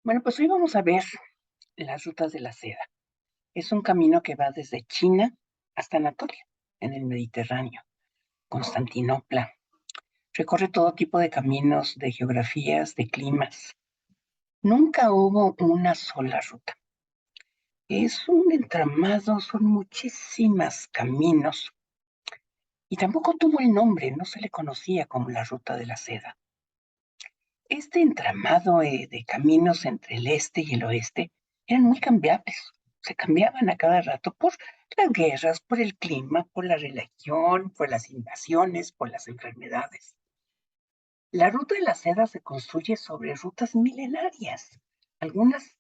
Bueno, pues hoy vamos a ver las rutas de la seda. Es un camino que va desde China hasta Anatolia, en el Mediterráneo, Constantinopla. Recorre todo tipo de caminos, de geografías, de climas. Nunca hubo una sola ruta. Es un entramado, son muchísimos caminos. Y tampoco tuvo el nombre, no se le conocía como la ruta de la seda. Este entramado de caminos entre el este y el oeste eran muy cambiables, se cambiaban a cada rato por las guerras, por el clima, por la religión, por las invasiones, por las enfermedades. La ruta de la seda se construye sobre rutas milenarias, algunas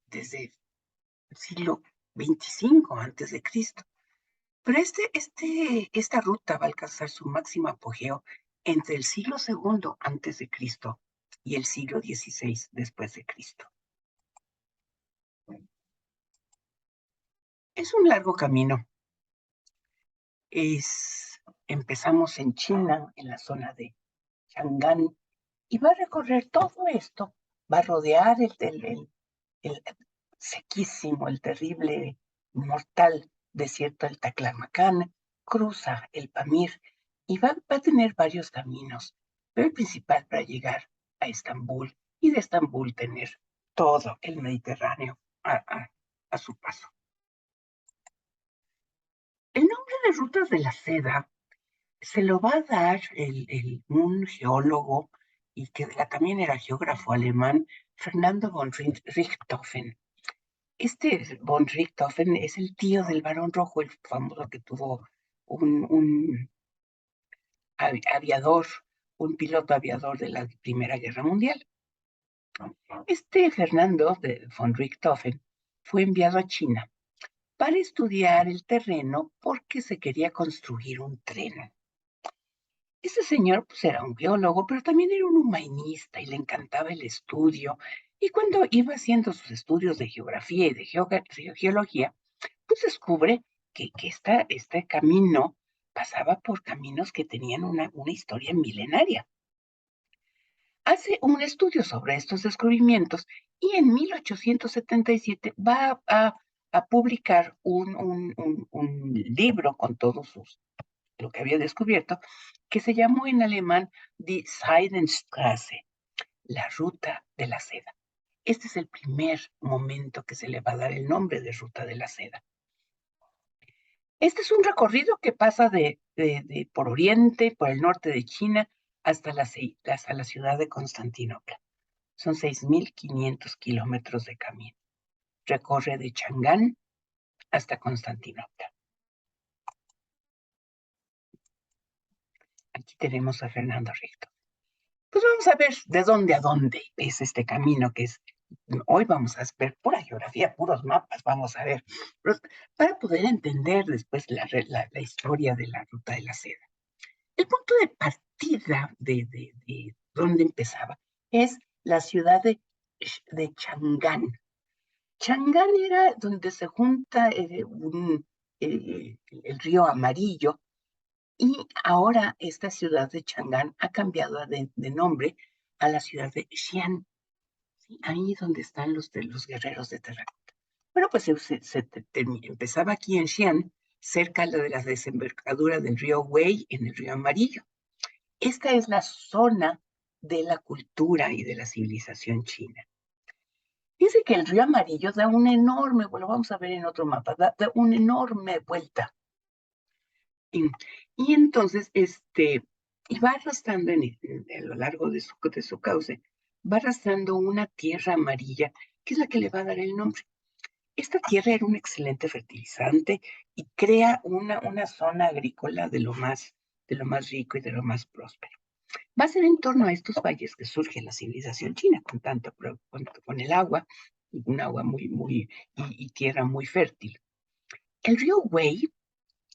desde el siglo XXV antes de Cristo. Pero esta ruta va a alcanzar su máximo apogeo entre el siglo segundo antes de Cristo y el siglo XVI después de Cristo. Es un largo camino. Empezamos en China, en la zona de Chang'an, y va a recorrer todo esto, va a rodear el sequísimo, el terrible, mortal desierto del Taklamakan, cruza el Pamir y va a tener varios caminos, pero el principal para llegar a Estambul y de Estambul tener todo el Mediterráneo a su paso. El nombre de Rutas de la Seda se lo va a dar un geólogo y que también era geógrafo alemán, Fernando von Richthofen. Este von Richthofen es el tío del Barón Rojo, el famoso que tuvo un aviador, un piloto aviador de la Primera Guerra Mundial. Este Fernando von Richthofen fue enviado a China para estudiar el terreno porque se quería construir un tren. Este señor pues era un biólogo, pero también era un humanista y le encantaba el estudio. Y cuando iba haciendo sus estudios de geografía y de geología, pues descubre que este camino pasaba por caminos que tenían una historia milenaria. Hace un estudio sobre estos descubrimientos y en 1877 va a publicar un libro con todos lo que había descubierto, que se llamó en alemán Die Seidenstraße, la ruta de la seda. Este es el primer momento que se le va a dar el nombre de ruta de la seda. Este es un recorrido que pasa por Oriente, por el norte de China, hasta la ciudad de Constantinopla. Son 6.500 kilómetros de camino. Recorre de Chang'an hasta Constantinopla. Aquí tenemos a Fernando Richter. Pues vamos a ver de dónde a dónde es este camino que es. Hoy vamos a ver pura geografía, puros mapas, vamos a ver, para poder entender después la historia de la ruta de la seda. El punto de partida de dónde empezaba es la ciudad de Chang'an. Chang'an era donde se junta el río Amarillo y ahora esta ciudad de Chang'an ha cambiado de nombre a la ciudad de Xi'an, ¿sí? Ahí donde están los guerreros de terracota. Bueno, pues empezaba aquí en Xi'an, cerca de la desembocadura del río Wei en el río Amarillo. Esta es la zona de la cultura y de la civilización china. Dice que el río Amarillo da una enorme, lo vamos a ver en otro mapa, da una enorme vuelta. Y entonces, y va arrastrando a lo largo de su cauce, va arrastrando una tierra amarilla, que es la que le va a dar el nombre. Esta tierra era un excelente fertilizante y crea una zona agrícola de lo más rico y de lo más próspero. Va a ser en torno a estos valles que surge la civilización china, con el agua, un agua y tierra muy fértil. El río Wei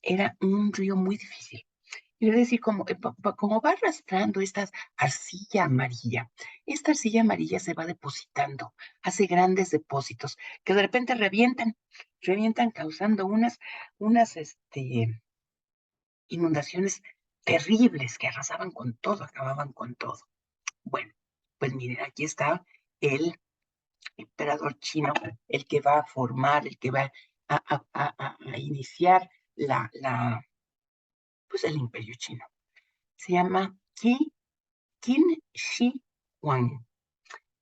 era un río muy difícil. Es decir, como va arrastrando esta arcilla amarilla se va depositando, hace grandes depósitos que de repente revientan causando unas inundaciones terribles que arrasaban con todo, acababan con todo. Bueno, pues miren, aquí está el emperador chino, el que va a formar, el que va a iniciar pues el imperio chino. Se llama Qin Shi Huang.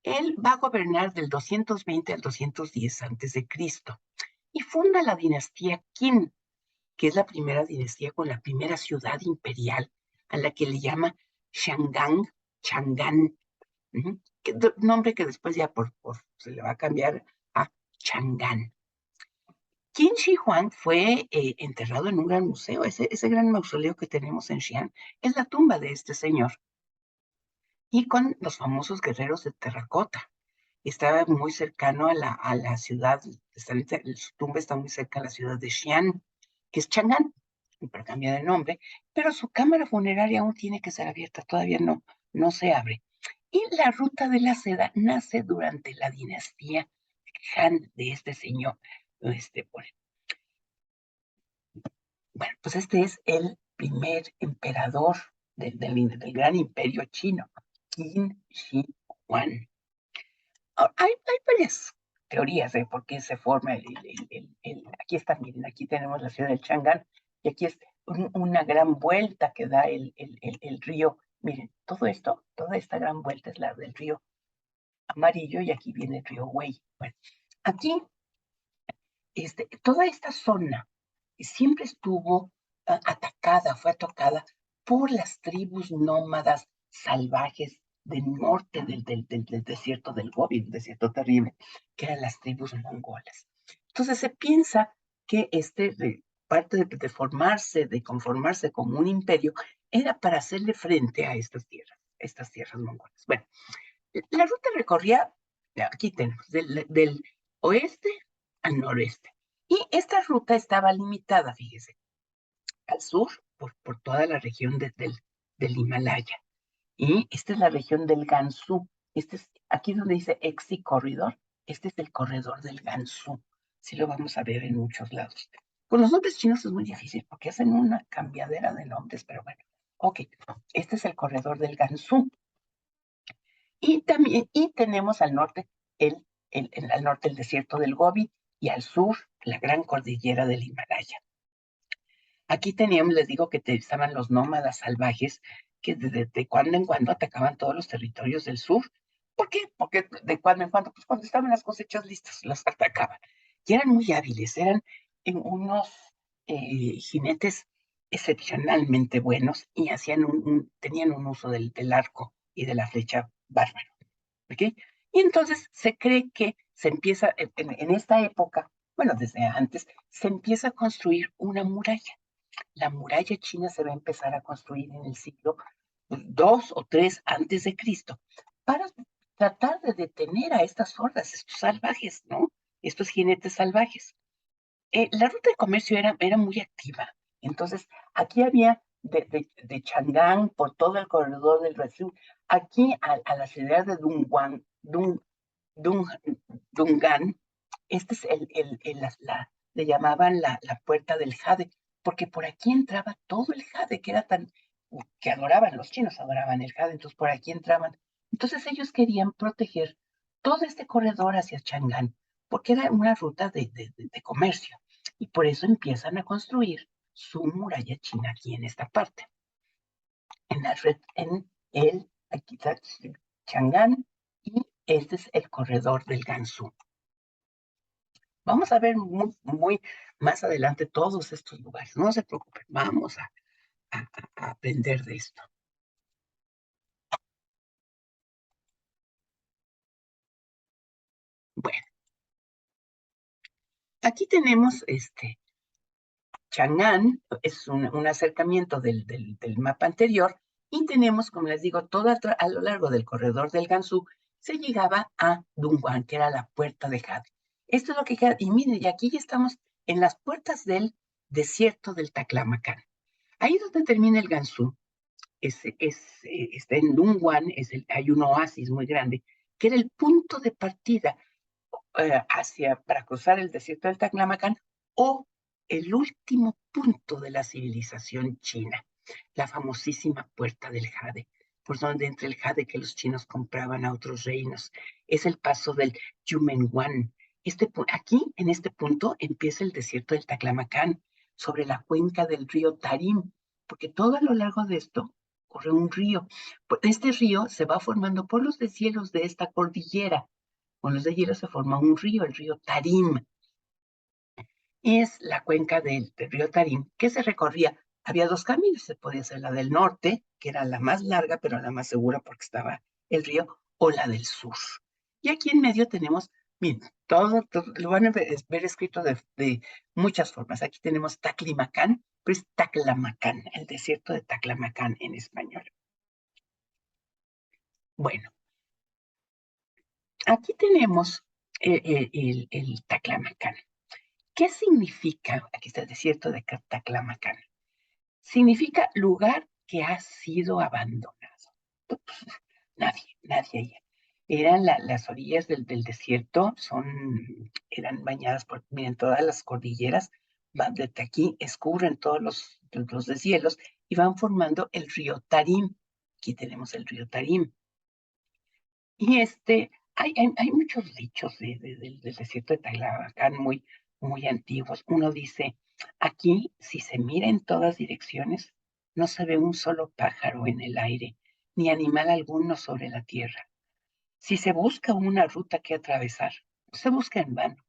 Él va a gobernar del 220 al 210 a.C. y funda la dinastía Qin, que es la primera dinastía con la primera ciudad imperial, a la que le llama Chang'an, nombre que después ya se le va a cambiar a Chang'an. Qin Shi Huang fue enterrado en un gran museo. Ese gran mausoleo que tenemos en Xi'an es la tumba de este señor, y con los famosos guerreros de terracota. Estaba muy cercano a la ciudad, su tumba está muy cerca a la ciudad de Xi'an, que es Chang'an, pero cambia de nombre, pero su cámara funeraria aún tiene que ser abierta, todavía no se abre. Y la ruta de la seda nace durante la dinastía Han de este señor. Bueno, pues este es el primer emperador del gran imperio chino, Qin Shi Huang. Hay varias teorías de por qué se forma aquí está, miren, aquí tenemos la ciudad del Chang'an, y aquí es una gran vuelta que da el río. Miren, toda esta gran vuelta es la del río Amarillo, y aquí viene el río Wei. Bueno, aquí, toda esta zona siempre estuvo fue atacada por las tribus nómadas salvajes del norte del desierto del Gobi, el desierto terrible, que eran las tribus mongolas. Entonces se piensa que parte de formarse, de conformarse como un imperio, era para hacerle frente a estas tierras mongolas. Bueno, la ruta recorría, aquí tenemos, del oeste al noreste. Y esta ruta estaba limitada, fíjese, al sur por toda la región del Himalaya. Y esta es la región del Gansu. Aquí donde dice Exi Corridor, este es el corredor del Gansu. Sí lo vamos a ver en muchos lados. Con los nombres chinos es muy difícil porque hacen una cambiadera de nombres, pero bueno. Ok, este es el corredor del Gansu. Y tenemos al norte al norte el desierto del Gobi, y al sur la gran cordillera del Himalaya. Aquí teníamos, les digo que estaban los nómadas salvajes que de cuando en cuando atacaban todos los territorios del sur. ¿Por qué? Porque de cuando en cuando, pues cuando estaban las cosechas listas, los atacaban. Y eran muy hábiles, eran unos jinetes excepcionalmente buenos, y tenían un uso del arco y de la flecha bárbaro. ¿Ok? Y entonces se cree que se empieza, en esta época, bueno, desde antes, se empieza a construir una muralla. La muralla china se va a empezar a construir en el siglo 2 o 3 antes de Cristo, para tratar de detener a estas hordas, estos salvajes, ¿no? Estos jinetes salvajes. La ruta de comercio era muy activa. Entonces, aquí había de Chang'an por todo el corredor del Río, aquí a la ciudad de Dung, Dungan. Este es le llamaban la puerta del jade, porque por aquí entraba todo el jade, que adoraban, los chinos adoraban el jade, entonces por aquí entraban. Entonces ellos querían proteger todo este corredor hacia Chang'an, porque era una ruta de comercio, y por eso empiezan a construir su muralla china aquí en esta parte, aquí está Chang'an, y este es el corredor del Gansu. Vamos a ver muy más adelante todos estos lugares, no se preocupen, vamos a aprender de esto. Bueno, aquí tenemos Chang'an, es un acercamiento del mapa anterior, y tenemos, como les digo, a lo largo del corredor del Gansu se llegaba a Dunhuang, que era la puerta de Jade. Esto es lo que queda, y miren, y aquí ya estamos en las puertas del desierto del Taklamakan. Ahí donde termina el Gansu, está en Dunhuang, hay un oasis muy grande, que era el punto de partida para cruzar el desierto del Taklamakan, o el último punto de la civilización china, la famosísima Puerta del Jade. por donde entra el jade que los chinos compraban a otros reinos. Es el paso del Yumenguan. Aquí, en este punto, empieza el desierto del Taclamacán, sobre la cuenca del río Tarim, porque todo a lo largo de esto corre un río. Este río se va formando por los deshielos de esta cordillera. Con los deshielos se forma un río, el río Tarim. Y es la cuenca del río Tarim que se recorría. Había dos caminos, se podía hacer la del norte, que era la más larga, pero la más segura porque estaba el río, o la del sur. Y aquí en medio tenemos, miren, todo lo van a ver escrito de muchas formas. Aquí tenemos Taclimacán, pero es Taclamacán, el desierto de Taclamacán en español. Bueno, aquí tenemos el Taclamacán. ¿Qué significa? Aquí está el desierto de Taclamacán. Significa lugar que ha sido abandonado. Nadie ahí. Eran las orillas del desierto, eran bañadas por, miren, todas las cordilleras, van desde aquí, escurren todos los deshielos y van formando el río Tarim. Aquí tenemos el río Tarim. Y hay muchos dichos del desierto de Taclamacán muy antiguos. Uno dice, aquí, si se mira en todas direcciones, no se ve un solo pájaro en el aire, ni animal alguno sobre la tierra. Si se busca una ruta que atravesar, se busca en vano.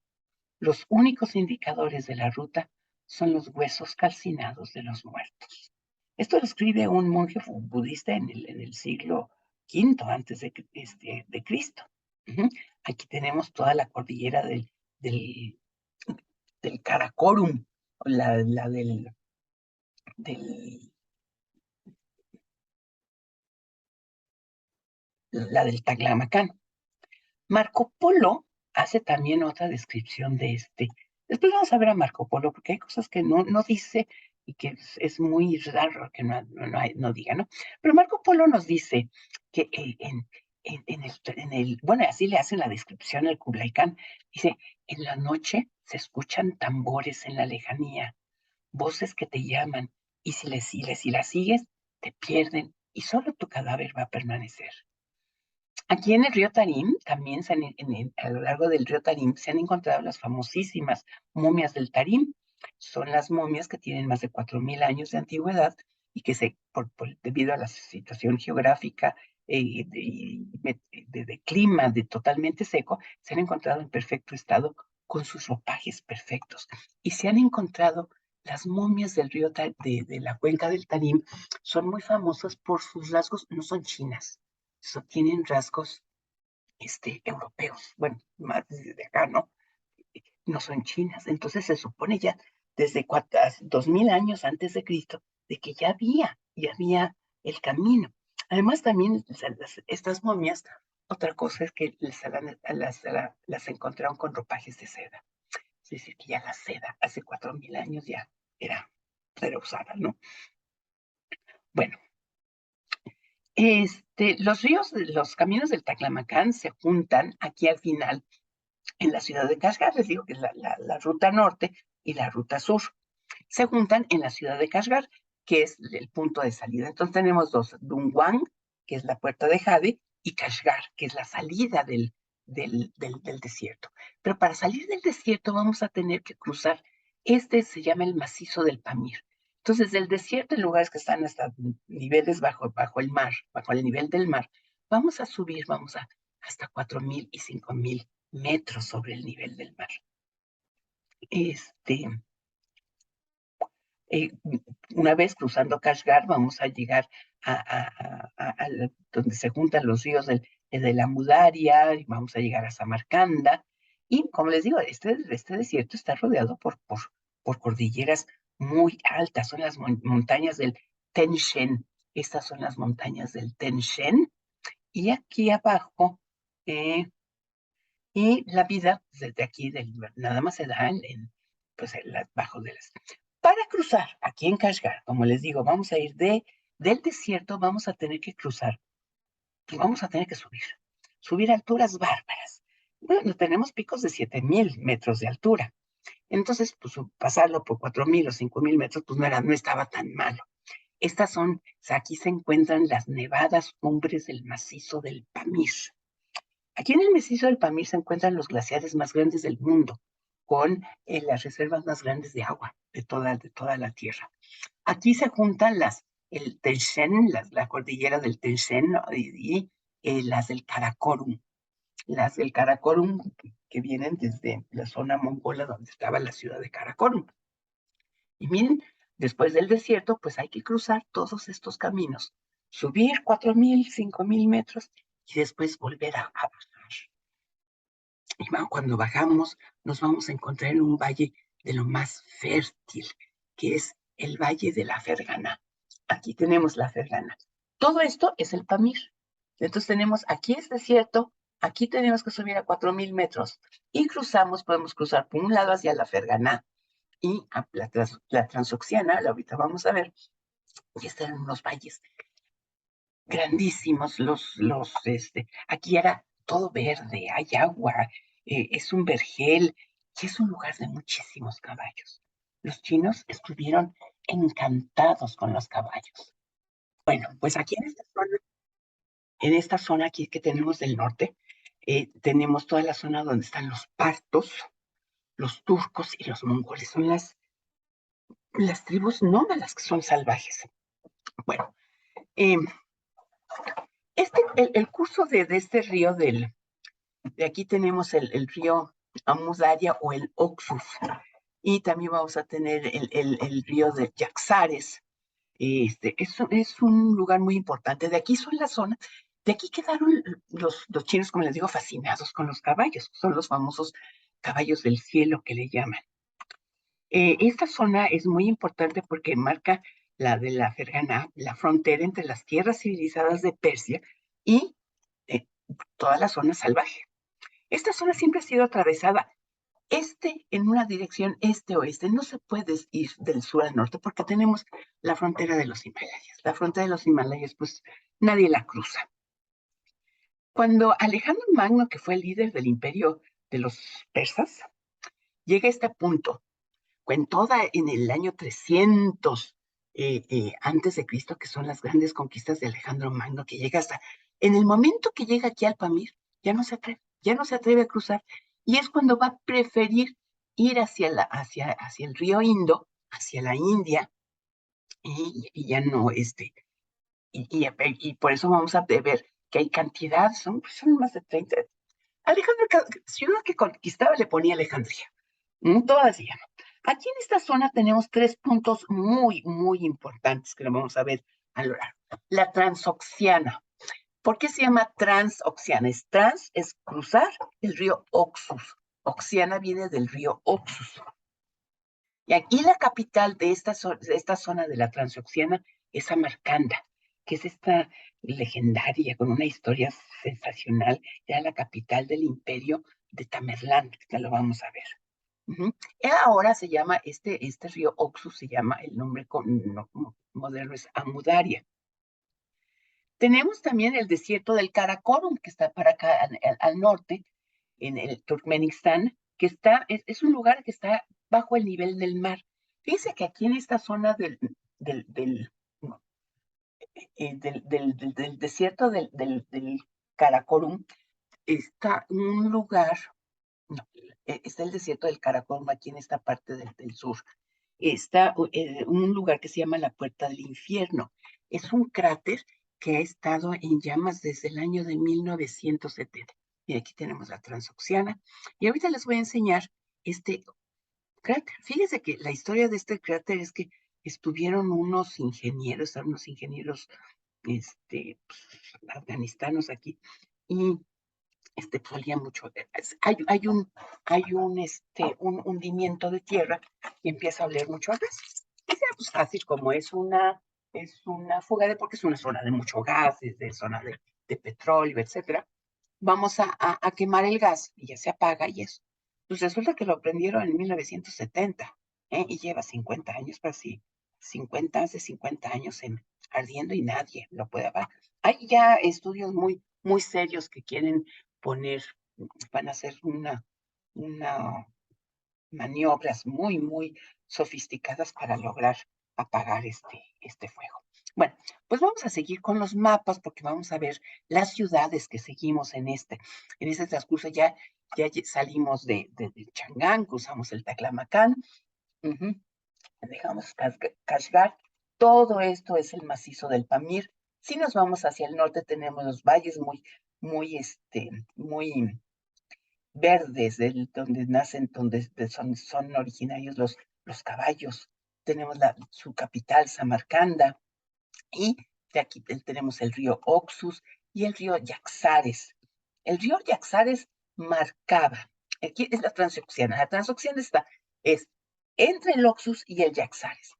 Los únicos indicadores de la ruta son los huesos calcinados de los muertos. Esto lo escribe un monje budista en el siglo V antes de Cristo. Aquí tenemos toda la cordillera del Karakorum, del, la del Taclamacán. Marco Polo hace también otra descripción de este. Después vamos a ver a Marco Polo, porque hay cosas que no dice y que es muy raro que no diga, ¿no? Pero Marco Polo nos dice que bueno, así le hacen la descripción al Kublai Khan, dice, en la noche se escuchan tambores en la lejanía, voces que te llaman, y si las sigues, te pierden, y solo tu cadáver va a permanecer. Aquí en el río Tarim, también a lo largo del río Tarim, se han encontrado las famosísimas momias del Tarim. Son las momias que tienen más de 4.000 años de antigüedad y que debido a la situación geográfica de clima totalmente seco, se han encontrado en perfecto estado con sus ropajes perfectos. Y se han encontrado las momias del río de la cuenca del Tarim, son muy famosas por sus rasgos, no son chinas, tienen rasgos europeos, bueno, más de acá, ¿no? No son chinas. Entonces se supone ya desde 2.000 años antes de Cristo de que ya había el camino. Además también estas momias, otra cosa es que las encontraron con ropajes de seda. Es decir, que ya la seda hace 4.000 años ya era usada, ¿no? Bueno, los caminos del Taclamacán se juntan aquí al final en la ciudad de Kashgar. Les digo que es la ruta norte y la ruta sur. Se juntan en la ciudad de Kashgar, que es el punto de salida. Entonces tenemos dos, Dunhuang, que es la puerta de Jade, y Kashgar, que es la salida del desierto. Pero para salir del desierto vamos a tener que cruzar, se llama el macizo del Pamir. Entonces, del desierto, en lugares que están hasta niveles bajo el mar, bajo el nivel del mar, vamos a subir, hasta 4.000 y 5.000 metros sobre el nivel del mar. Una vez cruzando Kashgar, vamos a llegar a donde se juntan los ríos de la Mudaria, y vamos a llegar a Samarcanda. Y como les digo, este desierto está rodeado por cordilleras muy altas, son las montañas del Tenshen. Estas son las montañas del Tenshen. Y aquí abajo, y la vida desde aquí nada más se da pues, bajo de las. Para cruzar aquí en Kashgar, como les digo, vamos a ir del desierto, vamos a tener que cruzar y vamos a tener que subir alturas bárbaras. Bueno, tenemos picos de 7.000 metros de altura. Entonces, pues pasarlo por 4.000 o 5.000 metros, pues no estaba tan malo. Aquí se encuentran las nevadas cumbres del macizo del Pamir. Aquí en el macizo del Pamir se encuentran los glaciares más grandes del mundo, con las reservas más grandes de agua de toda la Tierra. Aquí se juntan el Tenshen, la cordillera del Tenshen, ¿no? y las del Karakorum. Las del Karakorum que vienen desde la zona mongola donde estaba la ciudad de Karakorum. Y miren, después del desierto, pues hay que cruzar todos estos caminos, subir 4,000, 5,000 metros y después volver a bajar. Y cuando bajamos, nos vamos a encontrar en un valle de lo más fértil, que es el Valle de la Fergana. Aquí tenemos la Fergana. Todo esto es el Pamir. Entonces tenemos, aquí es desierto, aquí tenemos que subir a 4,000 metros y podemos cruzar por un lado hacia la Fergana y a la Transoxiana, ahorita vamos a ver, y están unos valles grandísimos, aquí era todo verde, hay agua, es un vergel, y es un lugar de muchísimos caballos. Los chinos estuvieron encantados con los caballos. Bueno, pues aquí en esta zona aquí que tenemos del norte, tenemos toda la zona donde están los partos, los turcos y los mongoles. Son las tribus nómadas que son salvajes. Bueno, eh, el curso de este río de aquí tenemos el río Amudaria o el Oxus, y también vamos a tener el río de Yaxares. Es un lugar muy importante. De aquí quedaron los chinos, como les digo, fascinados con los caballos. Son los famosos caballos del cielo que le llaman. Esta zona es muy importante porque marca la de la Fergana, la frontera entre las tierras civilizadas de Persia y eh, toda la zona salvaje. Esta zona siempre ha sido atravesada en una dirección este-oeste. No se puede ir del sur al norte porque tenemos la frontera de los Himalayas. La frontera de los Himalayas, pues nadie la cruza. Cuando Alejandro Magno, que fue el líder del imperio de los persas, llega a este punto, en el año 300 antes de Cristo, que son las grandes conquistas de Alejandro Magno, que llega en el momento que llega aquí al Pamir, ya no se atreve a cruzar, y es cuando va a preferir ir hacia el río Indo, hacia la India, y ya no, y por eso vamos a ver que hay cantidad, son más de 30. Alejandro, ciudad que conquistaba le ponía Alejandría, todavía. Aquí en esta zona tenemos 3 puntos muy, muy importantes que lo vamos a ver a lo largo. La transoxiana. ¿Por qué se llama transoxiana? Es cruzar el río Oxus. Oxiana viene del río Oxus. Y aquí la capital de esta zona de la transoxiana es Samarcanda, que es esta legendaria, con una historia sensacional, era la capital del imperio de Tamerlán, que lo vamos a ver. Ahora se llama, este río Oxus se llama, el nombre moderno es Amudaria. Tenemos también el desierto del Karakorum, que está para acá al norte, en el Turkmenistán, que es un lugar que está bajo el nivel del mar. Fíjense que aquí en esta zona no, del desierto del Karakorum está un lugar, no, está el desierto del Karakorum aquí en esta parte del sur. Está un lugar que se llama la Puerta del Infierno. Es un cráter que ha estado en llamas desde el año de 1970. Y aquí tenemos la Transoxiana. Y ahorita les voy a enseñar este cráter. Fíjense que la historia de este cráter es que estuvieron unos ingenieros pues, afganistanos aquí, y salía mucho. Hay un hundimiento de tierra y empieza a oler mucho a gas. Y sea, pues fácil, como es una fuga porque es una zona de mucho gas, es de zona de petróleo, etcétera. Vamos a quemar el gas y ya se apaga y eso. Pues resulta que lo prendieron en 1970, y lleva 50 años, casi 50 años ardiendo y nadie lo puede apagar. Hay ya estudios muy, muy serios que quieren van a hacer una maniobras muy, muy sofisticadas para lograr apagar este fuego. Bueno, pues vamos a seguir con los mapas porque vamos a ver las ciudades que seguimos en este transcurso. Ya salimos de Changán, cruzamos el Taclamacán, dejamos Kashgar. Todo esto es el macizo del Pamir. Si nos vamos hacia el norte, tenemos los valles muy verdes, donde nacen, donde son originarios los caballos. Tenemos su capital, Samarcanda, y de aquí tenemos el río Oxus y el río Yaxares. El río Yaxares marcaba, aquí es la transoxiana. La transoxiana es entre el Oxus y el Yaxares.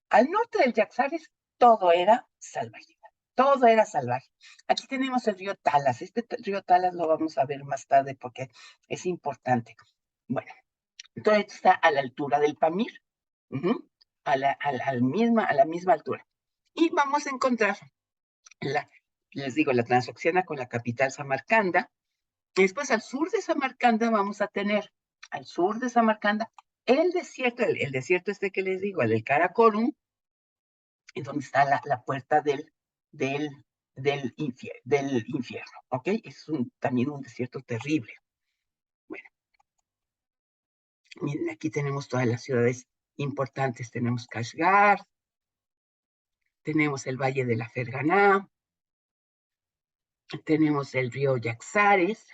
Al norte del Yaxares todo era salvaje. Todo era salvaje. Aquí tenemos el río Talas. Este río Talas lo vamos a ver más tarde porque es importante. Bueno, todo esto está a la altura del Pamir, a la misma altura. Y vamos a encontrar, les digo, la transoxiana con la capital Samarcanda. Y después al sur de Samarcanda vamos a tener, al sur de Samarcanda, el desierto, el desierto este que les digo, el del Karakorum, en donde está la puerta del infierno, ¿ok? Es también un desierto terrible. Bueno, miren, aquí tenemos todas las ciudades importantes. Tenemos Kashgar, tenemos el Valle de la Ferganá, tenemos el río Yaxares,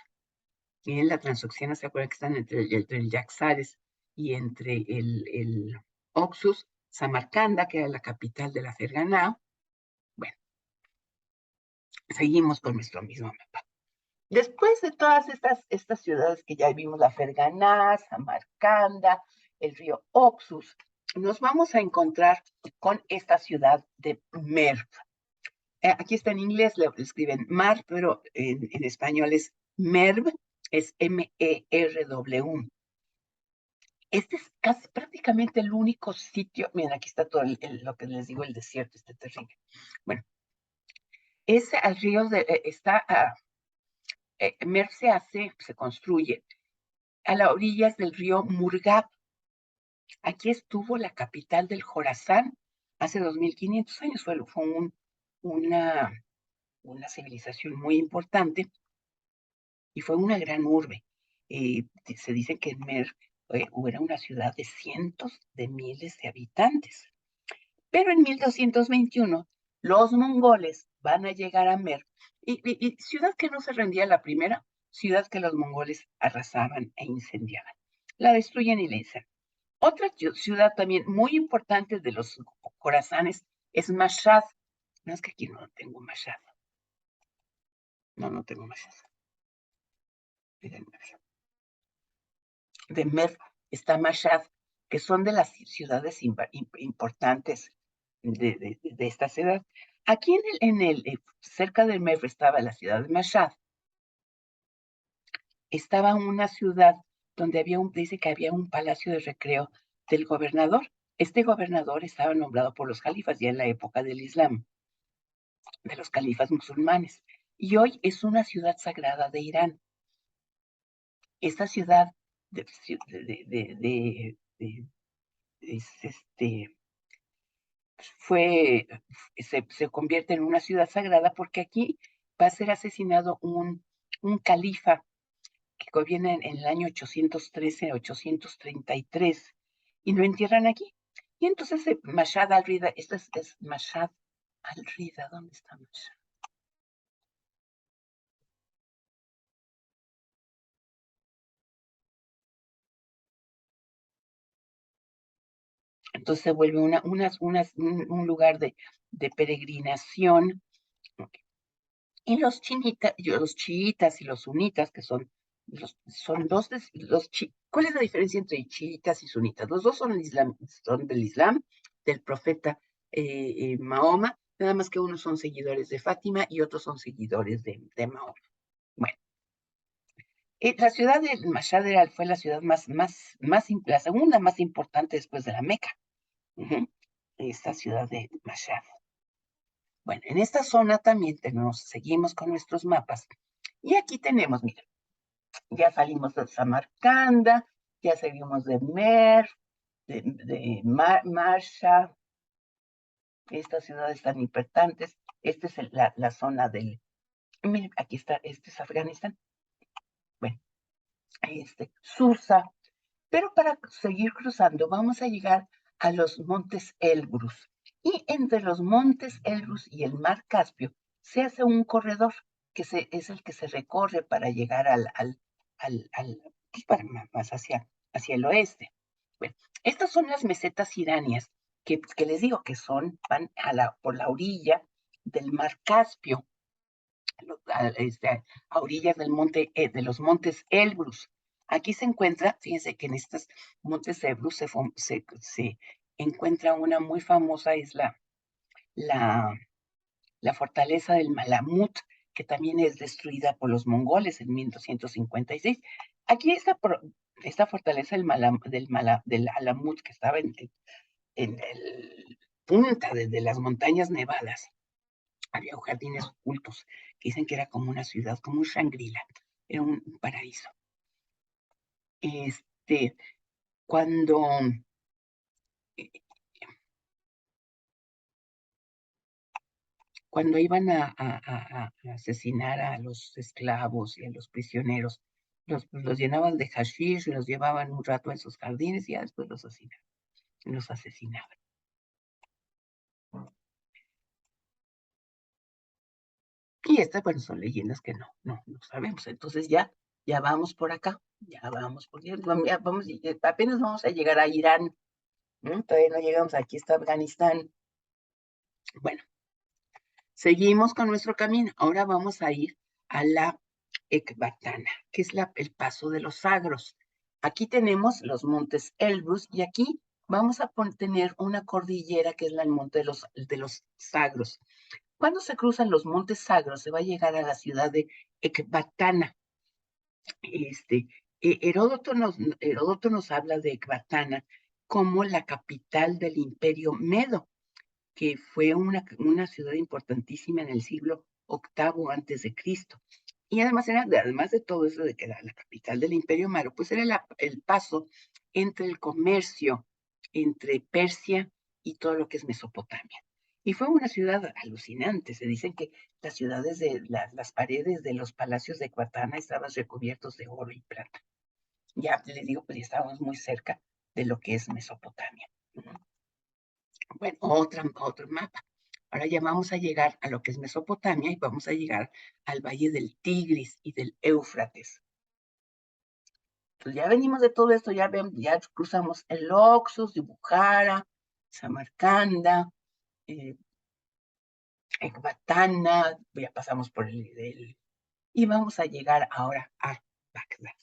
y en la Transoxiana se acuerdan que están entre el Yaxares y entre el Oxus, Samarcanda, que era la capital de la Ferganá. Bueno, seguimos con nuestro mismo mapa. Después de todas estas ciudades que ya vimos, la Ferganá, Samarcanda, el río Oxus, nos vamos a encontrar con esta ciudad de Merv. Aquí está en inglés, le escriben Mar, pero en español es Merv, es M-E-R-W. Este es prácticamente el único sitio. Miren, aquí está todo lo que les digo, el desierto, este terrible. Bueno, ese al río Merv se construye a las orillas del río Murgab. Aquí estuvo la capital del Jorazán hace 2500 años. Fue una civilización muy importante y fue una gran urbe. Se dice que Merv era una ciudad de cientos de miles de habitantes. Pero en 1221 los mongoles van a llegar a Merv, y ciudad que no se rendía la primera, ciudad que los mongoles arrasaban e incendiaban. La destruyen y la incendian. Otra ciudad también muy importante de los corazanes es Mashhad. No, es que aquí no tengo Mashhad. No tengo Mashhad. De Merv está Mashhad, que son de las ciudades importantes de esta ciudad. Aquí cerca de Merv estaba la ciudad de Mashhad. Estaba una ciudad donde dice que había un palacio de recreo del gobernador. Este gobernador estaba nombrado por los califas ya en la época del Islam, de los califas musulmanes. Y hoy es una ciudad sagrada de Irán. Esta ciudad se convierte en una ciudad sagrada porque aquí va a ser asesinado un califa que gobierna en el año 813-833 y lo entierran aquí. Y entonces Mashhad al-Rida, esto es Mashhad al-Rida, ¿dónde está Mashhad? Entonces se vuelve un lugar de peregrinación. Y los chiitas y los sunitas, que son dos, ¿cuál es la diferencia entre chiitas y sunitas? Los dos son del Islam, del profeta Mahoma, nada más que unos son seguidores de Fátima y otros son seguidores de Mahoma. Bueno, la ciudad de Mashhad fue la ciudad la segunda más importante después de la Meca. Esta ciudad de Mashhad. Bueno, en esta zona también seguimos con nuestros mapas. Y aquí tenemos, mira, ya salimos de Samarcanda, ya salimos de Merv, de Marsha, estas ciudades tan importantes. Esta es la zona del... Miren, aquí está, este es Afganistán. Bueno, Susa. Pero para seguir cruzando, vamos a llegar a los montes Elbrus. Y entre los montes Elbrus y el mar Caspio se hace un corredor es el que se recorre para llegar pues más hacia el oeste. Bueno, estas son las mesetas iranias que les digo que van por la orilla del mar Caspio, a orillas de los montes Elbrus. Aquí se encuentra, fíjense que en estos montes Elbrus se encuentra una muy famosa, es la, la fortaleza del Malamut, que también es destruida por los mongoles en 1256. Aquí esta fortaleza del Alamut, que estaba en el punta de las montañas nevadas, había jardines ocultos que dicen que era como una ciudad, como un Shangri-La, era un paraíso. Cuando cuando iban a asesinar a los esclavos y a los prisioneros, los llenaban de hashish, los llevaban un rato en sus jardines y ya después los asesinaban. Y estas, bueno, son leyendas que no sabemos. Entonces ya vamos por acá, ya vamos por apenas vamos a llegar a Irán, ¿no? Todavía no llegamos, aquí está Afganistán. Bueno, seguimos con nuestro camino. Ahora vamos a ir a la Ecbatana, que es el paso de los sagros. Aquí tenemos los montes Elbrus y aquí vamos a tener una cordillera que es el monte de los sagros. Cuando se cruzan los montes sagros se va a llegar a la ciudad de Ecbatana. Heródoto nos habla de Ecbatana como la capital del imperio Medo, que fue una ciudad importantísima en el siglo VIII antes de Cristo. Y además de todo eso de que era la capital del Imperio Medo, pues era el paso entre el comercio entre Persia y todo lo que es Mesopotamia. Y fue una ciudad alucinante. Se dicen que las paredes de los palacios de Ecbatana estaban recubiertos de oro y plata. Ya les digo, pues ya estábamos muy cerca de lo que es Mesopotamia. Bueno, otro mapa. Ahora ya vamos a llegar a lo que es Mesopotamia y vamos a llegar al valle del Tigris y del Éufrates. Pues ya venimos de todo esto, ya cruzamos el Oxus, de Bukhara, Samarcanda, Ecbatana, ya pasamos por y vamos a llegar ahora a Bagdad.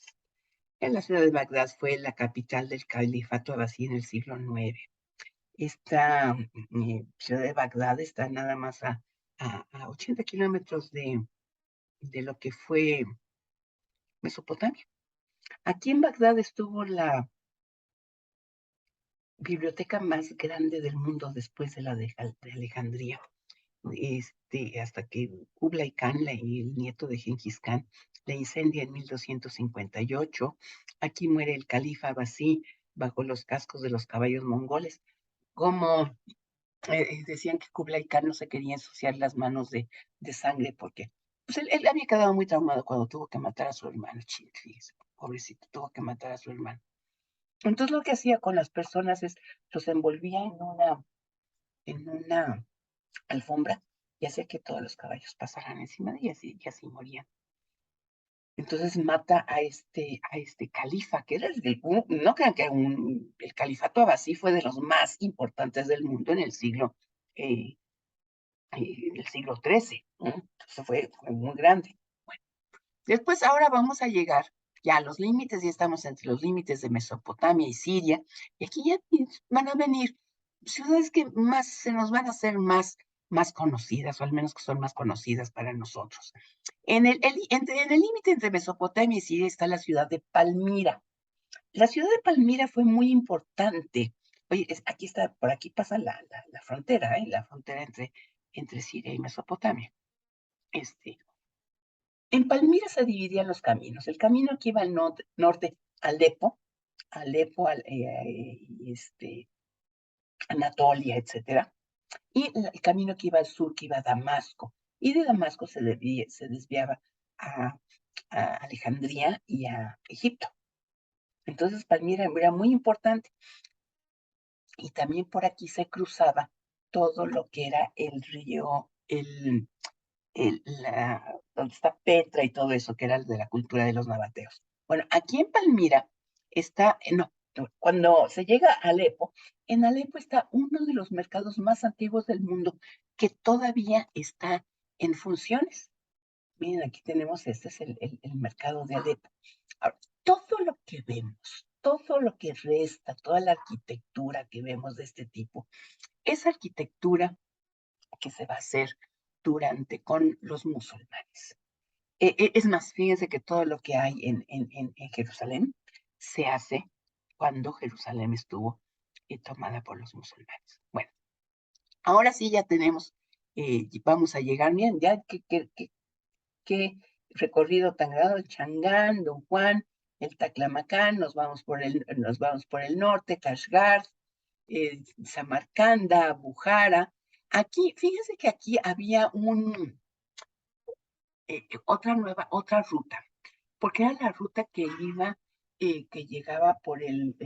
En la ciudad de Bagdad fue la capital del califato abasí en el siglo IX. Esta ciudad de Bagdad está nada más a 80 kilómetros de lo que fue Mesopotamia. Aquí en Bagdad estuvo la biblioteca más grande del mundo después de la de Alejandría. Hasta que Kublai Khan, el nieto de Genghis Khan, la incendia en 1258. Aquí muere el califa Abbasí bajo los cascos de los caballos mongoles. Como decían que Kublai Khan no se quería ensuciar las manos de sangre porque pues él había quedado muy traumado cuando tuvo que matar a su hermano. Fíjese, pobrecito, tuvo que matar a su hermano. Entonces lo que hacía con las personas es los envolvía en una alfombra y hacía que todos los caballos pasaran encima de ellas y así morían. Entonces mata a este califa, que era no crean que el califato abasí fue de los más importantes del mundo en el siglo XIII, ¿no? Entonces fue muy grande. Bueno, después ahora vamos a llegar ya a los límites, ya estamos entre los límites de Mesopotamia y Siria, y aquí ya van a venir ciudades que se nos van a hacer más conocidas, o al menos que son más conocidas para nosotros. En el límite entre Mesopotamia y Siria está la ciudad de Palmira. La ciudad de Palmira fue muy importante. Oye, aquí está, por aquí pasa la frontera, la frontera entre Siria y Mesopotamia. En Palmira se dividían los caminos. El camino que iba al norte, Alepo, Anatolia, etcétera. y el camino que iba al sur, que iba a Damasco, y de Damasco se desviaba a, a Alejandría y a Egipto. Entonces Palmira era muy importante. Y también por aquí se cruzaba todo lo que era el río, donde está Petra y todo eso, que era de la cultura de los nabateos. Bueno, aquí en Palmira está, no, cuando se llega a Alepo, en Alepo está uno de los mercados más antiguos del mundo que todavía está en funciones. Miren, aquí tenemos, este es el mercado de Alepo. Ahora, todo lo que vemos, todo lo que resta, toda la arquitectura que vemos de este tipo, es arquitectura que se va a hacer con los musulmanes. Es más, fíjense que todo lo que hay en Jerusalén se hace cuando Jerusalén estuvo tomada por los musulmanes. Bueno, ahora sí ya tenemos, vamos a llegar, miren, ya qué recorrido tan grande, el Changán, Don Juan, el Taclamacán, nos vamos por el norte, Kashgar, Samarcanda, Bujara. Aquí, fíjense que aquí había otra ruta, porque era la ruta que iba, que llegaba por el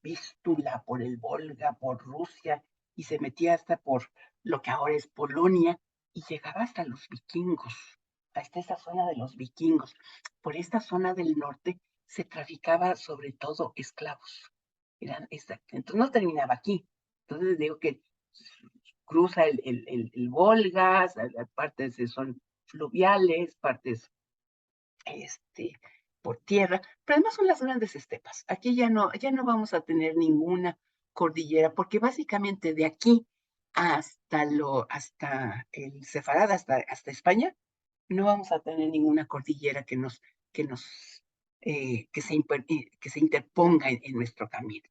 Vístula, por el Volga, por Rusia, y se metía hasta por lo que ahora es Polonia, y llegaba hasta los vikingos, hasta esa zona de los vikingos. Por esta zona del norte se traficaba sobre todo esclavos. Entonces no terminaba aquí. Entonces digo que cruza el Volga, partes son fluviales, partes este, por tierra, pero además son las grandes estepas. Aquí ya no vamos a tener ninguna cordillera, porque básicamente de aquí hasta el Sefarad, hasta España, no vamos a tener ninguna cordillera que se interponga en nuestro camino.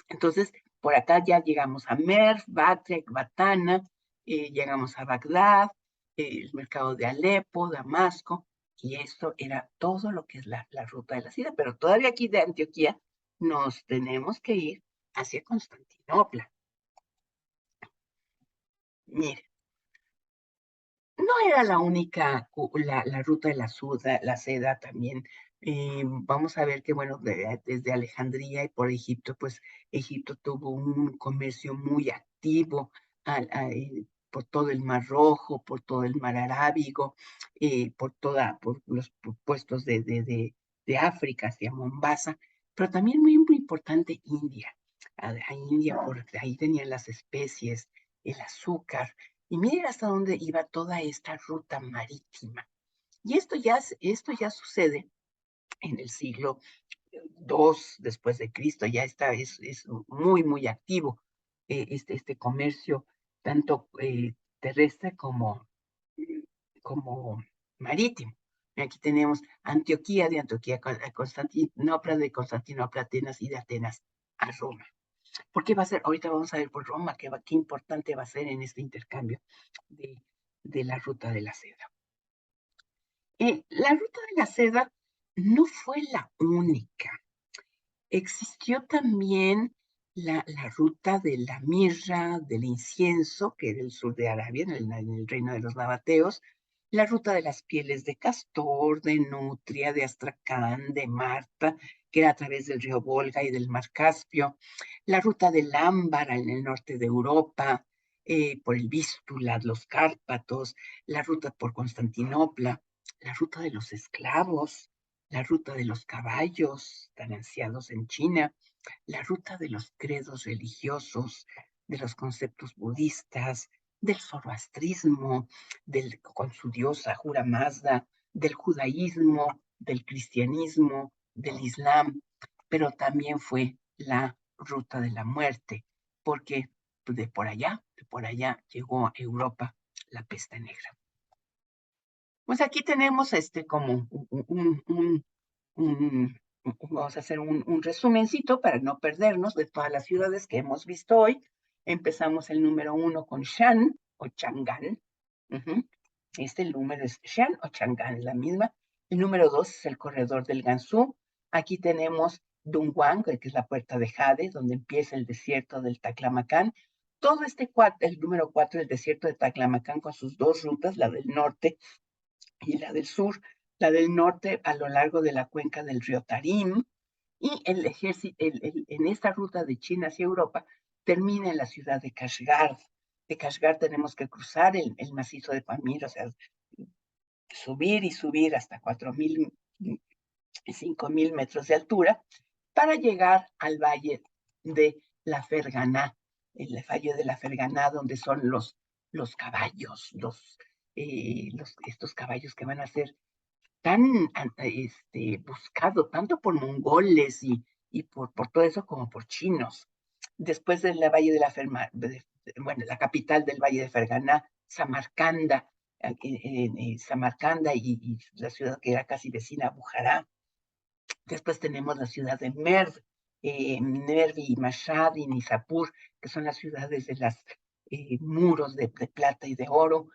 Entonces, por acá ya llegamos a Merv, Batrek, Batana, llegamos a Bagdad, el mercado de Alepo, Damasco, y esto era todo lo que es la ruta de la seda. Pero todavía aquí de Antioquía nos tenemos que ir hacia Constantinopla. Mire, no era la única, la ruta de la seda también. Vamos a ver que, bueno, desde Alejandría y por Egipto, pues Egipto tuvo un comercio muy activo por todo el Mar Rojo, por todo el Mar Arábigo, por los puestos de África hacia Mombasa, pero también muy importante India. A India, porque ahí tenían las especies, el azúcar, y miren hasta dónde iba toda esta ruta marítima. Y esto ya sucede en el siglo II después de Cristo, ya es muy activo este comercio, tanto terrestre como marítimo. Aquí tenemos Antioquía, de Antioquía a Constantinopla, de Constantinopla a Atenas y de Atenas a Roma. ¿Por qué va a ser? Ahorita vamos a ver por Roma qué importante va a ser en este intercambio de, de la ruta de la seda. La ruta de la seda no fue la única. Existió también la ruta de la mirra, del incienso, que era el sur de Arabia, en el reino de los nabateos, la ruta de las pieles de castor, de nutria, de astracán, de marta, que era a través del río Volga y del mar Caspio, la ruta del ámbar en el norte de Europa, por el Vístula, los Cárpatos, la ruta por Constantinopla, la ruta de los esclavos, la ruta de los caballos, tan ansiados en China, la ruta de los credos religiosos, de los conceptos budistas, del zoroastrismo, con su diosa Ahura Mazda, del judaísmo, del cristianismo, del islam, pero también fue la ruta de la muerte, porque de por allá llegó a Europa la peste negra. Pues aquí tenemos como vamos a hacer un resumencito para no perdernos de todas las ciudades que hemos visto hoy. Empezamos el número 1 con Shan o Chang'an. El número es Shan o Chang'an, es la misma. El número 2 es el corredor del Gansu. Aquí tenemos Dunhuang, que es la puerta de Jade, donde empieza el desierto del Taclamacán. Todo el número 4, el desierto de Taclamacán, con sus dos rutas, la del norte y la del sur. La del norte a lo largo de la cuenca del río Tarim, y el ejército, en esta ruta de China hacia Europa, termina en la ciudad de Kashgar. De Kashgar tenemos que cruzar el macizo de Pamir, o sea, subir y subir hasta 4.000 y 5.000 metros de altura para llegar al valle de la Ferganá, el valle de la Ferganá, donde son los caballos, estos caballos que van a ser tan buscado tanto por mongoles y por todo eso como por chinos. Después de la Valle de la bueno, la capital del Valle de Ferganá, Samarcanda, Samarcanda y la ciudad que era casi vecina, Bujará. Después tenemos la ciudad de Merv, Nervi, Mashhad y Nizapur, que son las ciudades de los muros de plata y de oro.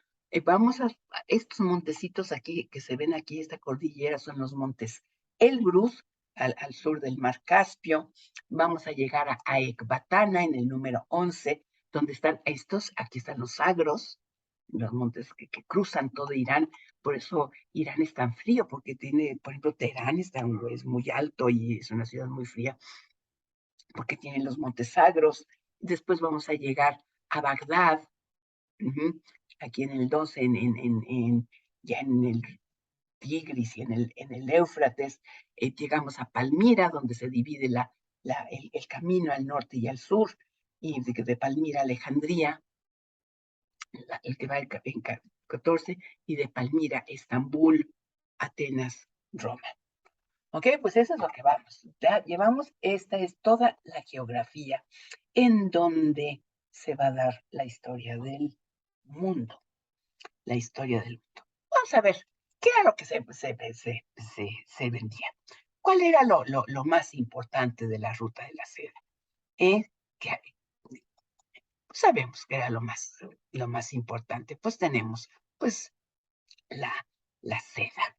Vamos a estos montecitos aquí que se ven aquí, esta cordillera, son los montes Elbrus, al sur del mar Caspio. Vamos a llegar a Ecbatana en el número 11, donde están aquí están los Sagros, los montes que cruzan todo Irán. Por eso Irán es tan frío, porque tiene, por ejemplo, Teherán es muy alto y es una ciudad muy fría, porque tiene los montes Sagros. Después vamos a llegar a Bagdad, aquí en el 12, ya en el Tigris y en el Éufrates. Llegamos a Palmira, donde se divide el camino al norte y al sur, y de Palmira a Alejandría, el que va en 14, y de Palmira, Estambul, Atenas, Roma. Ok, pues eso es lo que vamos. Ya llevamos, esta es toda la geografía en donde se va a dar la historia del mundo. La historia del mundo. Vamos a ver, ¿qué era lo que se vendía? ¿Cuál era lo más importante de la ruta de la seda? Que sabemos que era lo más importante. Pues tenemos, pues, la, la seda.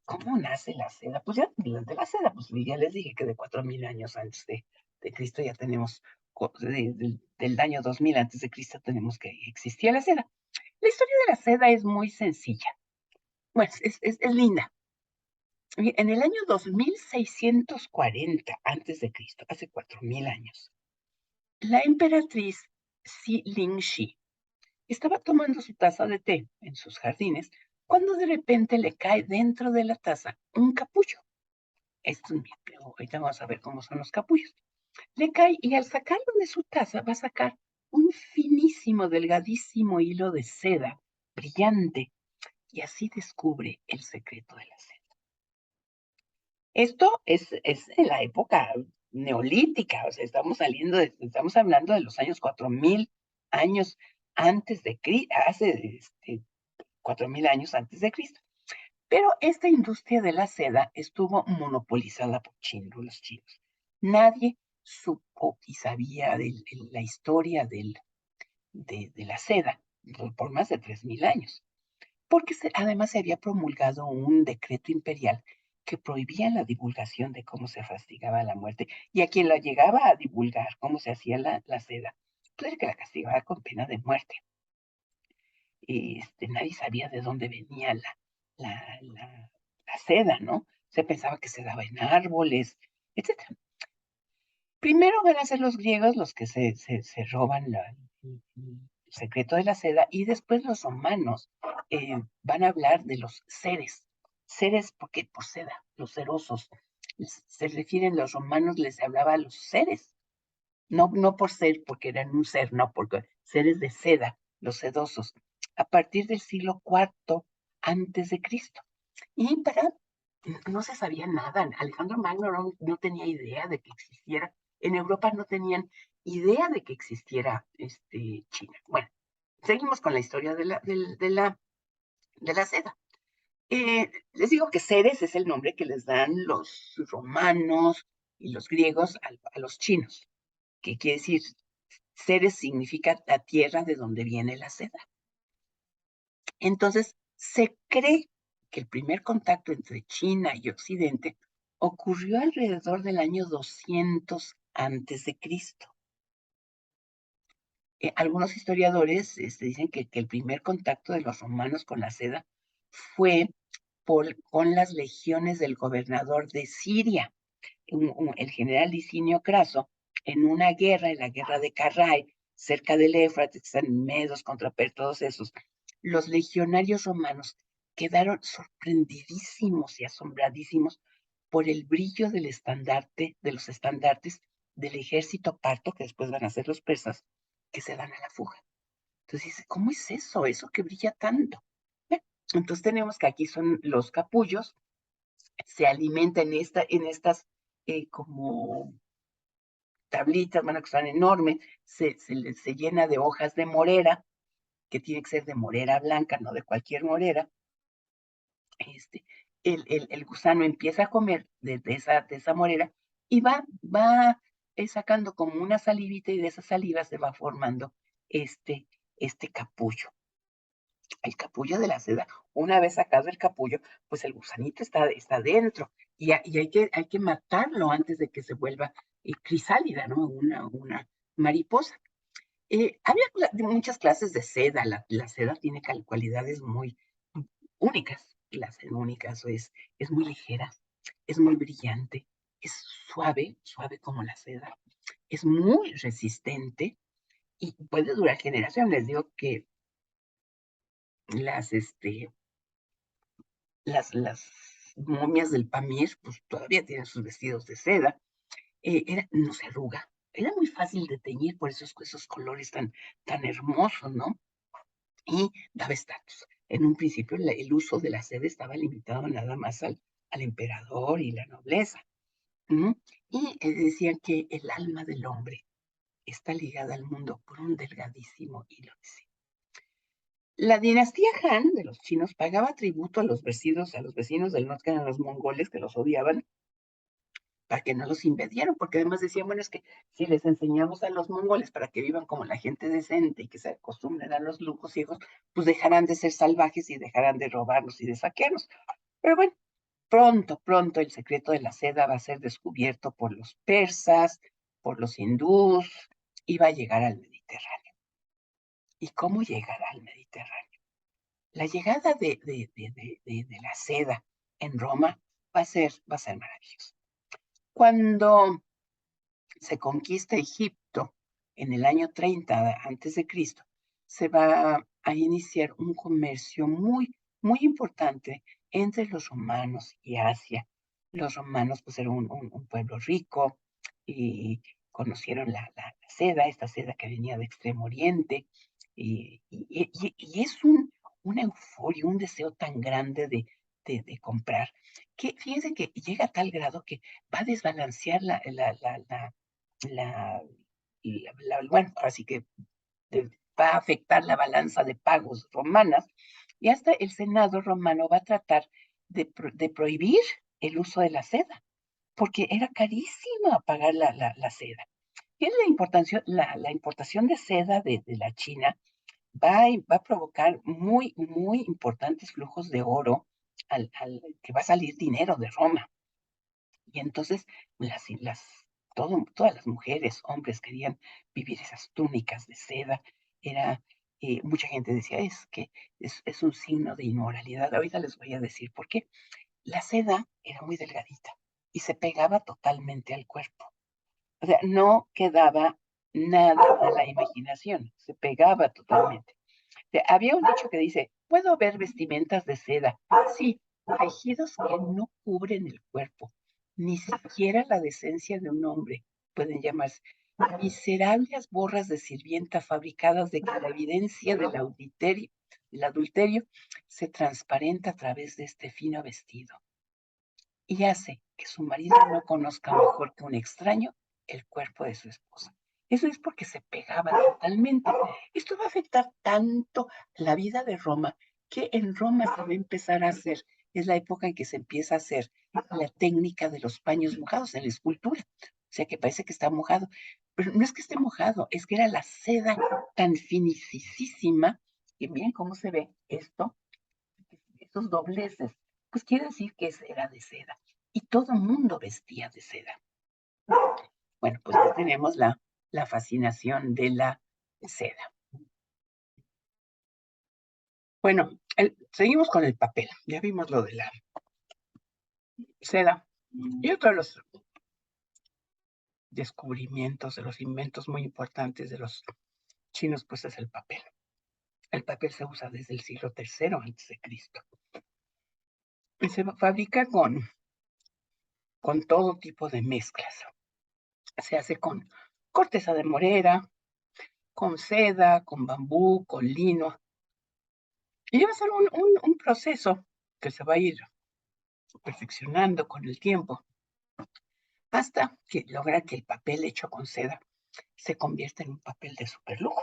¿Cómo nace la seda? Pues ya de la seda, pues ya les dije que de 4.000 años antes de Cristo ya tenemos, del año 2000 antes de Cristo tenemos que existía la seda. La historia de la seda es muy sencilla. Bueno, es linda. En el año 2640 antes de Cristo, hace 4.000 años, la emperatriz Xi Lingxi estaba tomando su taza de té en sus jardines cuando de repente le cae dentro de la taza un capullo. Ahorita vamos a ver cómo son los capullos. Le cae y al sacarlo de su taza va a sacar un finísimo, delgadísimo hilo de seda brillante, y así descubre el secreto de la seda. Esto es en la época neolítica, o sea, estamos hablando de los años 4.000 años antes de Cristo, hace 4.000 años antes de Cristo. Pero esta industria de la seda estuvo monopolizada por los chinos. Nadie supo y sabía de la historia de la seda por más de 3.000 años, porque además se había promulgado un decreto imperial que prohibía la divulgación de cómo se castigaba la muerte, y a quien la llegaba a divulgar cómo se hacía la seda, pues que la castigaba con pena de muerte. Nadie sabía de dónde venía la seda, ¿no? Se pensaba que se daba en árboles, etc. Primero van a ser los griegos los que se roban el secreto de la seda, y después los romanos van a hablar de los seres. Seres, porque por seda, los serosos. Se refieren, los romanos les hablaba a los seres, no por ser, porque eran un ser, no, porque seres de seda, los sedosos, a partir del siglo IV antes de Cristo. Y no se sabía nada. Alejandro Magno no tenía idea de que existiera. En Europa no tenían idea de que existiera China. Bueno, seguimos con la historia de la seda. Les digo que Ceres es el nombre que les dan los romanos y los griegos a los chinos, que quiere decir, Ceres significa la tierra de donde viene la seda. Entonces, se cree que el primer contacto entre China y Occidente ocurrió alrededor del año 200 antes de Cristo. Algunos historiadores dicen que el primer contacto de los romanos con la seda fue con las legiones del gobernador de Siria, el general Licinio Craso, en una guerra, en la guerra de Carrae, cerca del Éufrates, están Medos contra todos esos, los legionarios romanos quedaron sorprendidísimos y asombradísimos por el brillo del estandarte, de los estandartes del ejército parto, que después van a ser los persas, que se dan a la fuga. Entonces dice, ¿cómo es eso? Eso que brilla tanto. Entonces tenemos que aquí son los capullos, se alimenta en estas como tablitas, bueno, que son enormes, se llena de hojas de morera, que tiene que ser de morera blanca, no de cualquier morera. Este, el gusano empieza a comer de esa morera y va sacando como una salivita y de esa saliva se va formando este, este capullo. El capullo de la seda. Una vez sacado el capullo, pues el gusanito está dentro y hay que matarlo antes de que se vuelva crisálida, ¿no? Una mariposa. Había muchas clases de seda. La seda tiene cualidades muy únicas. La seda única es muy ligera, es muy brillante, es suave, suave como la seda, es muy resistente y puede durar generaciones. Les digo que las, las momias del Pamir, pues todavía tienen sus vestidos de seda, no se arruga. Era muy fácil de teñir por esos colores tan hermosos, ¿no? Y daba estatus. En un principio el uso de la seda estaba limitado nada más al emperador y la nobleza. ¿No? Y decían que el alma del hombre está ligada al mundo por un delgadísimo hilo de seda. La dinastía Han de los chinos pagaba tributo a los vecinos del norte, que eran los mongoles, que los odiaban, para que no los invadieran, porque además decían, bueno, es que si les enseñamos a los mongoles para que vivan como la gente decente y que se acostumbren a los lujos hijos, pues dejarán de ser salvajes y dejarán de robarnos y de saquearnos. Pero bueno, pronto el secreto de la seda va a ser descubierto por los persas, por los hindús, y va a llegar al Mediterráneo. ¿Y cómo llegará al Mediterráneo? La llegada de la seda en Roma va a ser maravillosa. Cuando se conquista Egipto en el año 30 antes de Cristo, se va a iniciar un comercio muy importante entre los romanos y Asia. Los romanos pues eran un pueblo rico y conocieron la seda, esta seda que venía de Extremo Oriente, y es una euforia, un deseo tan grande de comprar, que fíjense que llega a tal grado que va a desbalancear la, bueno, así que va a afectar la balanza de pagos romanas y hasta el Senado romano va a tratar de prohibir el uso de la seda, porque era carísima pagar la seda. Y la importación de seda de la China va a provocar muy importantes flujos de oro que va a salir dinero de Roma. Y entonces todas las mujeres, hombres querían vivir esas túnicas de seda. Mucha gente decía, es que es un signo de inmoralidad. Ahorita les voy a decir por qué. La seda era muy delgadita y se pegaba totalmente al cuerpo. O sea, no quedaba nada a la imaginación, se pegaba totalmente. Había un dicho que dice, puedo ver vestimentas de seda, sí, tejidos que no cubren el cuerpo, ni siquiera la decencia de un hombre pueden llamarse. Miserables borras de sirvienta fabricadas de que la evidencia del adulterio se transparenta a través de este fino vestido y hace que su marido no conozca mejor que un extraño el cuerpo de su esposa. Eso es porque se pegaba totalmente. Esto va a afectar tanto la vida de Roma que en Roma se va a empezar a hacer, es la época en que se empieza a hacer la técnica de los paños mojados en la escultura. O sea que parece que está mojado, pero no es que esté mojado, es que era la seda tan finisísima, y miren cómo se ve esto, estos dobleces, pues quiere decir que era de seda. Y todo el mundo vestía de seda. Bueno, pues ya tenemos la fascinación seda. Bueno, seguimos con el papel. Ya vimos lo de la seda. Y otro de los descubrimientos, de los inventos muy importantes de los chinos, pues es el papel. El papel se usa desde el siglo III a.C. Y se fabrica con todo tipo de mezclas. Se hace con corteza de morera, con seda, con bambú, con lino. Y va a ser un proceso que se va a ir perfeccionando con el tiempo hasta que logra que el papel hecho con seda se convierta en un papel de superlujo.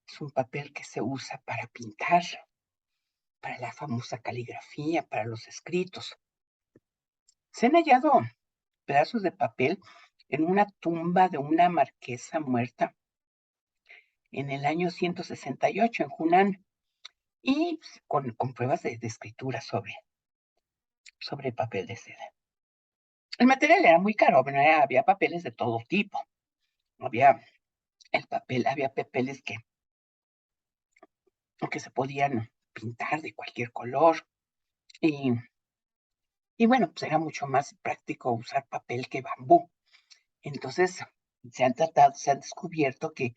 Es un papel que se usa para pintar, para la famosa caligrafía, para los escritos. Se han hallado pedazos de papel en una tumba de una marquesa muerta en el año 168 en Hunan y con pruebas de escritura sobre papel de seda. El material era muy caro, bueno, había papeles de todo tipo. Había había papeles que se podían pintar de cualquier color y, y bueno, pues era mucho más práctico usar papel que bambú. Entonces, se han descubierto que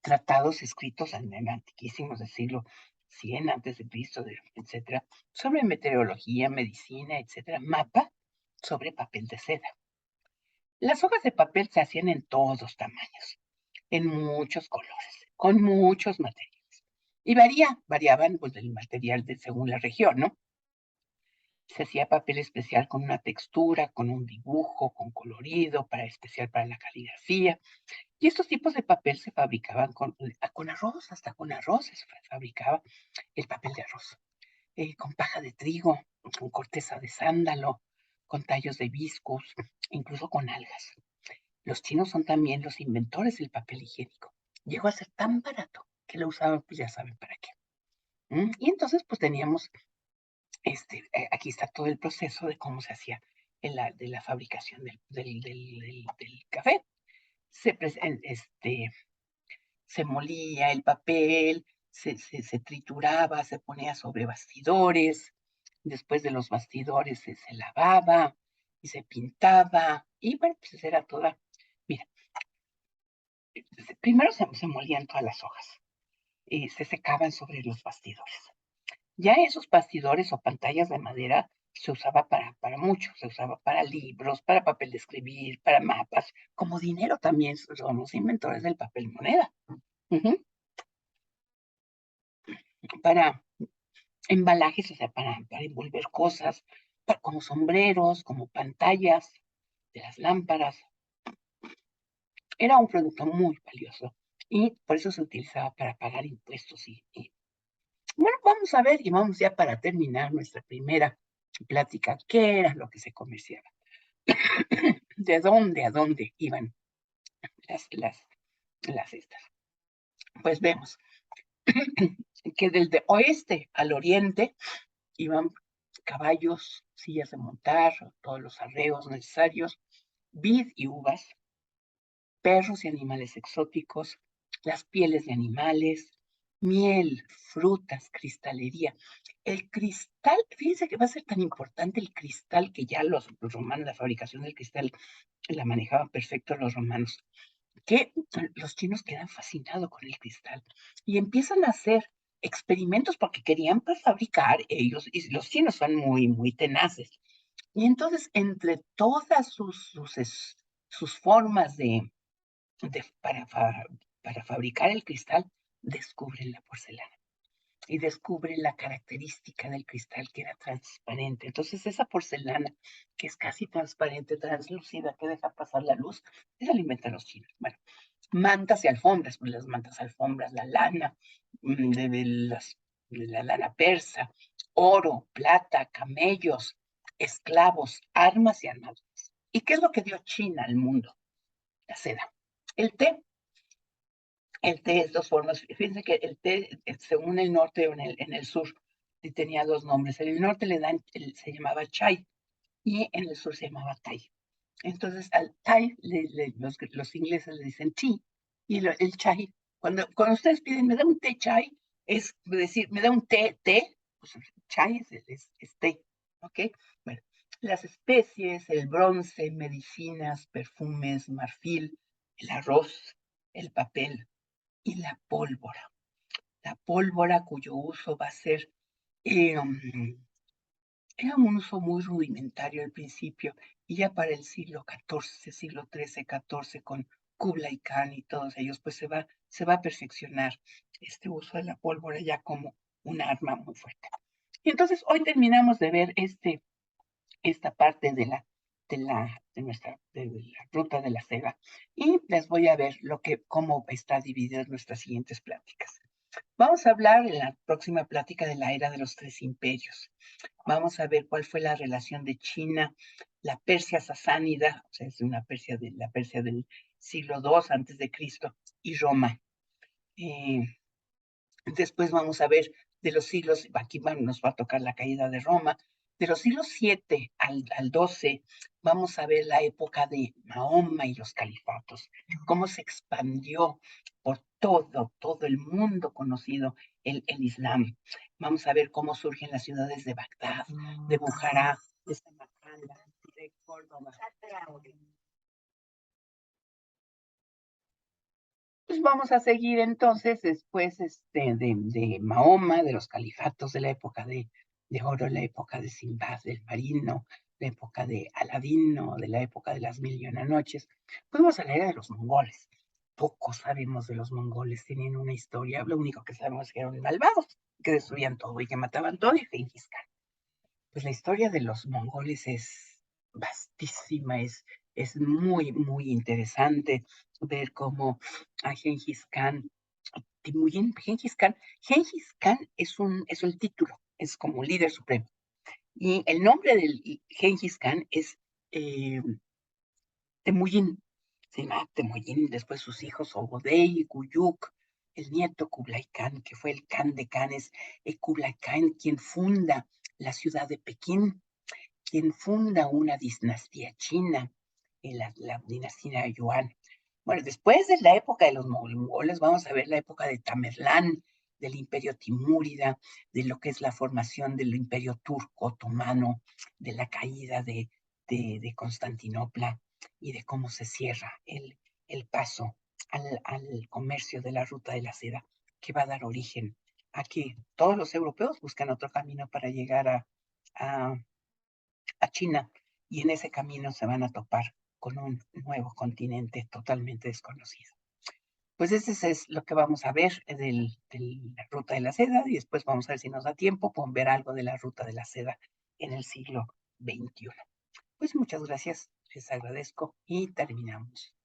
tratados escritos en antiquísimos del siglo 100 antes de Cristo, etcétera, sobre meteorología, medicina, etcétera, mapa sobre papel de seda. Las hojas de papel se hacían en todos tamaños, en muchos colores, con muchos materiales. Y variaban pues del material según la región, ¿no? Se hacía papel especial con una textura, con un dibujo, con colorido, especial para la caligrafía. Y estos tipos de papel se fabricaban con arroz, hasta con arroz se fabricaba el papel de arroz, con paja de trigo, con corteza de sándalo, con tallos de hibiscus, incluso con algas. Los chinos son también los inventores del papel higiénico. Llegó a ser tan barato que lo usaban, pues ya saben para qué. Y entonces, pues teníamos, aquí está todo el proceso de cómo se hacía de la fabricación del café. Se molía el papel, se trituraba, se ponía sobre bastidores, después de los bastidores se lavaba y se pintaba, y bueno, pues era toda, mira, primero se molían todas las hojas y se secaban sobre los bastidores. Ya esos bastidores o pantallas de madera se usaba para mucho, se usaba para libros, para papel de escribir, para mapas, como dinero también son los inventores del papel moneda. Ujú. Para embalajes, o sea, para envolver cosas, como sombreros, como pantallas de las lámparas. Era un producto muy valioso y por eso se utilizaba para pagar impuestos. Bueno, vamos a ver y vamos ya para terminar nuestra primera plática. ¿Qué era lo que se comerciaba? ¿De dónde a dónde iban las estas? Pues vemos que del de oeste al oriente iban caballos, sillas de montar, todos los arreos necesarios, vid y uvas, perros y animales exóticos, las pieles de animales, miel, frutas, cristalería. El cristal, fíjense que va a ser tan importante el cristal que ya los romanos, la fabricación del cristal la manejaban perfecto los romanos, que los chinos quedan fascinados con el cristal y empiezan a hacer experimentos porque querían fabricar ellos, y los chinos son muy, muy tenaces. Y entonces, entre todas sus formas para fabricar el cristal, descubren la porcelana y descubren la característica del cristal que era transparente. Entonces, esa porcelana que es casi transparente, translúcida, que deja pasar la luz, esa la inventan los chinos. Bueno, mantas y alfombras, pues las mantas, alfombras, la lana, de la lana persa, oro, plata, camellos, esclavos, armas y armaduras. ¿Y qué es lo que dio China al mundo? La seda. El té. El té es dos formas. Fíjense que el té, según el norte o en el sur, tenía dos nombres. En el norte se llamaba chai y en el sur se llamaba thai. Entonces al thai los ingleses le dicen tea y el chai Cuando ustedes piden, me da un té chai, es decir, me da un té, pues chai es té, ¿ok? Bueno, las especies, el bronce, medicinas, perfumes, marfil, el arroz, el papel y la pólvora. La pólvora cuyo uso va a ser eh, um, era un uso muy rudimentario al principio, y ya para el siglo XIV, siglo XIII, XIV, con Kublai Khan y todos ellos, pues se va a perfeccionar este uso de la pólvora ya como un arma muy fuerte. Y entonces hoy terminamos de ver esta parte de la ruta de la seda, y les voy a ver cómo está dividida en nuestras siguientes pláticas. Vamos a hablar en la próxima plática de la era de los tres imperios. Vamos a ver cuál fue la relación de China, la Persia sasánida, o sea, es la Persia del siglo II antes de Cristo, y Roma. Después vamos a ver de los siglos, aquí nos va a tocar la caída de Roma, de los siglos 7 al 12, vamos a ver la época de Mahoma y los califatos, cómo se expandió por todo el mundo conocido el Islam. Vamos a ver cómo surgen las ciudades de Bagdad, de Bujará, de Samarcanda, de Córdoba. Pues vamos a seguir entonces después de Mahoma, de los califatos de la época de oro, la época de Simbad, del marino, la época de Aladino, de la época de las mil y una noches. Pues vamos a la era de los mongoles. Poco sabemos de los mongoles, tienen una historia, lo único que sabemos es que eran malvados, que destruían todo y que mataban todo, y Gengis Khan. Pues la historia de los mongoles es vastísima, es muy interesante ver cómo a Gengis Khan, muy bien, Gengis Khan es el título, es como líder supremo. Y el nombre del Gengis Khan es eh, Temujin, se llama Temujin, después sus hijos Ogodei, Guyuk, el nieto Kublai Khan, que fue el Khan de Khanes, Kublai Khan, quien funda la ciudad de Pekín, quien funda una dinastía china, la dinastía Yuan. Bueno, después de la época de los mongoles, vamos a ver la época de Tamerlán, del imperio Timúrida, de lo que es la formación del imperio turco otomano, de la caída de Constantinopla, y de cómo se cierra el paso al comercio de la ruta de la seda, que va a dar origen a que todos los europeos buscan otro camino para llegar a a China, y en ese camino se van a topar con un nuevo continente totalmente desconocido. Pues ese es lo que vamos a ver de la ruta de la seda, y después vamos a ver si nos da tiempo con ver algo de la ruta de la seda en el siglo XXI. Pues muchas gracias, les agradezco y terminamos.